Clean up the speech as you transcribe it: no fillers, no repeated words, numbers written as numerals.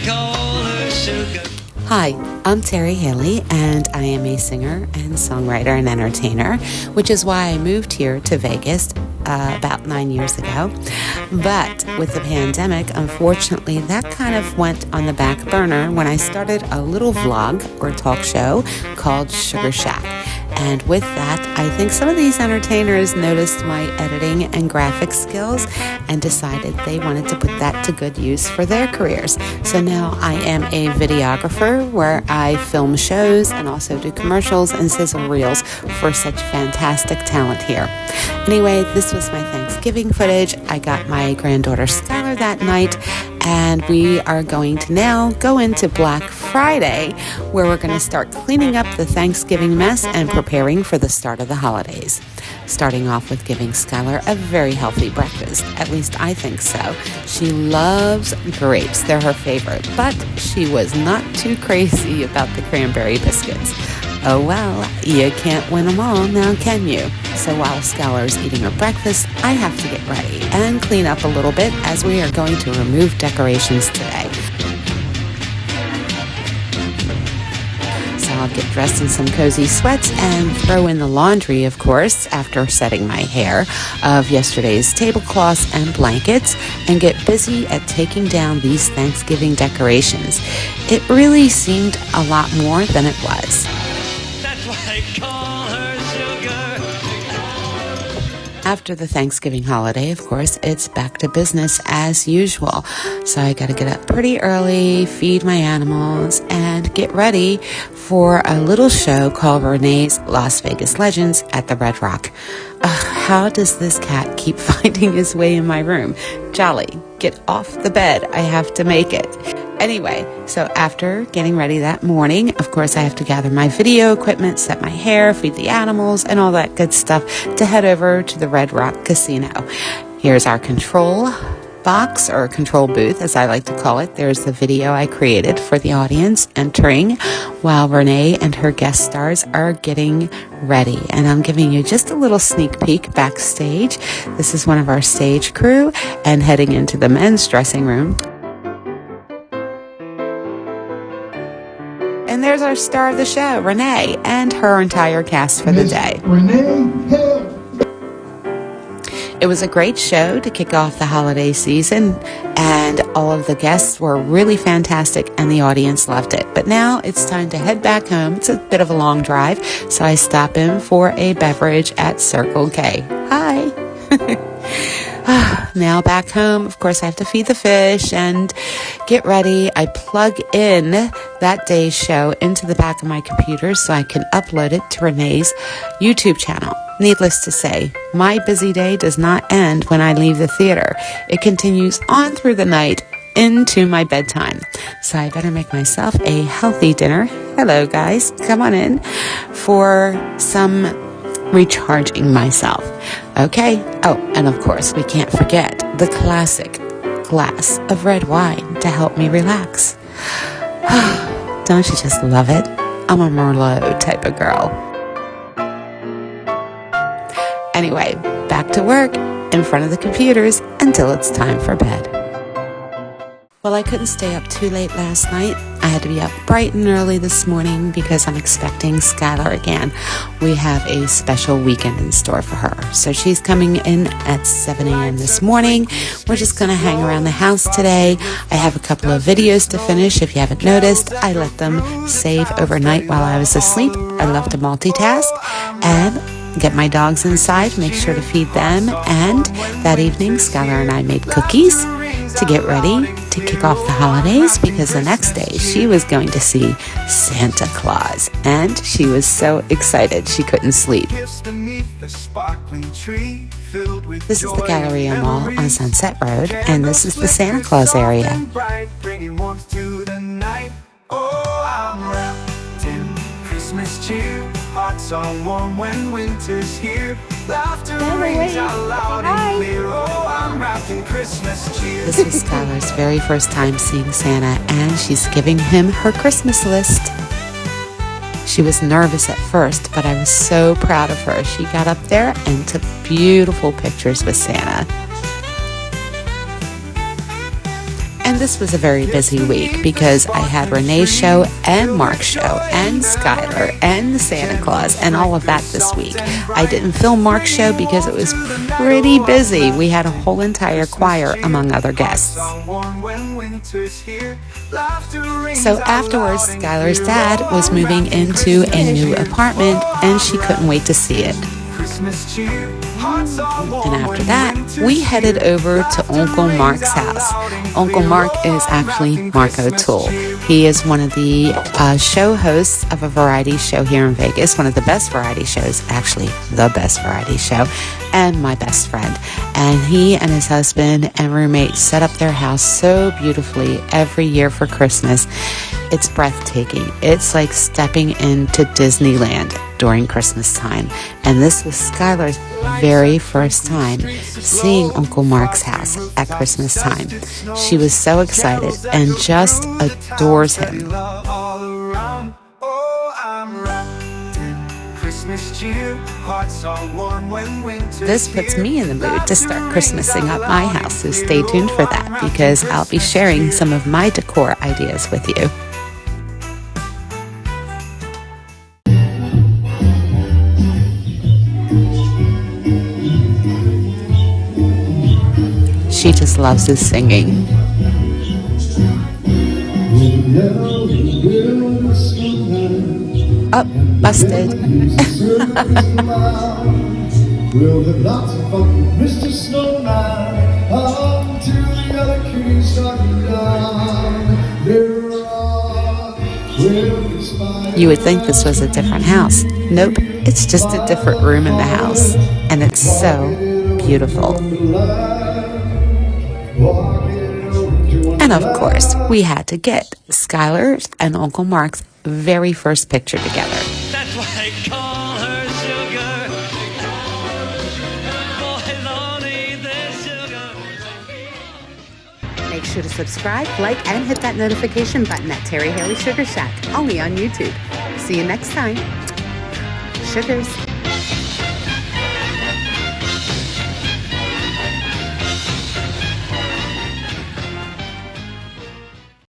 call her sugar. Hi, I'm Terri Haley, and I am a singer and songwriter and entertainer, which is why I moved here to Vegas about 9 years ago. But with the pandemic, unfortunately, that kind of went on the back burner when I started a little vlog or talk show called Sugar Shack. And with that, I think some of these entertainers noticed my editing and graphic skills and decided they wanted to put that to good use for their careers. So now I am a videographer where I film shows and also do commercials and sizzle reels for such fantastic talent here. Anyway, this was my Thanksgiving footage. I got my granddaughter Skylar that night, and we are going to now go into Black Friday, where we're going to start cleaning up the Thanksgiving mess and preparing for the start of the holidays. Starting off with giving Skylar a very healthy breakfast. At least I think so. She loves grapes. They're her favorite, but she was not too crazy about the cranberry biscuits. Oh well, you can't win them all, now can you? So while Skylar's eating her breakfast, I have to get ready and clean up a little bit as we are going to remove decorations today. So I'll get dressed in some cozy sweats and throw in the laundry, of course, after setting my hair, of yesterday's tablecloths and blankets, and get busy at taking down these Thanksgiving decorations. It really seemed a lot more than it was. That's why I call her sugar. After the Thanksgiving holiday, of course, it's back to business as usual. So I got to get up pretty early, feed my animals, and get ready for a little show called RENEE'S Las Vegas Legends at the Red Rock. How does this cat keep finding his way in my room? Jolly, get off the bed. I have to make it. Anyway, so after getting ready that morning, of course, I have to gather my video equipment, set my hair, feed the animals, and all that good stuff to head over to the Red Rock Casino. Here's our control box, or control booth, as I like to call it. There's the video I created for the audience entering while Renee and her guest stars are getting ready. And I'm giving you just a little sneak peek backstage. This is one of our stage crew and heading into the men's dressing room. And there's our star of the show, Renee, and her entire cast for the day. Renee Hill. It was a great show to kick off the holiday season, and all of the guests were really fantastic, and the audience loved it. But now it's time to head back home. It's a bit of a long drive, so I stop in for a beverage at Circle K. Hi! Now back home, of course, I have to feed the fish and get ready. I plug in that day's show into the back of my computer so I can upload it to Renee's YouTube channel. Needless to say, my busy day does not end when I leave the theater. It continues on through the night into my bedtime. So I better make myself a healthy dinner. Hello, guys. Come on in for some recharging myself. Okay. Oh, and of course, we can't forget the classic glass of red wine to help me relax. Don't you just love it? I'm a Merlot type of girl. Anyway, back to work in front of the computers until it's time for bed. Well, I couldn't stay up too late last night. I had to be up bright and early this morning because I'm expecting Skylar again. We have a special weekend in store for her. So she's coming in at 7 a.m. this morning. We're just going to hang around the house today. I have a couple of videos to finish. If you haven't noticed, I let them save overnight while I was asleep. I love to multitask and get my dogs inside, make sure to feed them. And that evening, Skylar and I made cookies to get ready to kick off the holidays, because the next day she was going to see Santa Claus, and she was so excited she couldn't sleep. This is the Galleria Mall on Sunset Road, and this is the Santa Claus area. Hearts are warm when winter's here. Laughter rings out loud and clear. Oh, I'm wrapped in Christmas cheer. This was Skylar's very first time seeing Santa, and she's giving him her Christmas list. She was nervous at first, but I was so proud of her. She got up there and took beautiful pictures with Santa. And And this was a very busy week because I had Renee's show and Mark's show and Skylar and the Santa Claus and all of that this week. I didn't film Mark's show because it was pretty busy. We had a whole entire choir among other guests. So afterwards, Skylar's dad was moving into a new apartment and she couldn't wait to see it. And after that, we headed over to Uncle Mark's house. Uncle Mark is actually Mark O'Toole. He is one of the show hosts of a variety show here in Vegas, one of the best variety shows, actually the best variety show, and my best friend. And he and his husband and roommate set up their house so beautifully every year for Christmas. It's breathtaking. It's like stepping into Disneyland during Christmas time. And this was Skylar's very first time seeing Uncle Mark's house at Christmas time. She was so excited and just adores him. This puts me in the mood to start Christmasing up my house, so stay tuned for that because I'll be sharing some of my decor ideas with you. She just loves his singing. Oh, busted. We'll have lots of fun, Mr. Snowman, until the other kitties start down. You would think this was a different house. Nope, it's just a different room in the house. And it's so beautiful. And of course, we had to get Skylar's and Uncle Mark's very first picture together. That's why I call her sugar. Boys only their sugar. Make sure to subscribe, like, and hit that notification button at Terri Haley Sugar Shack, only on YouTube. See you next time. Sugars.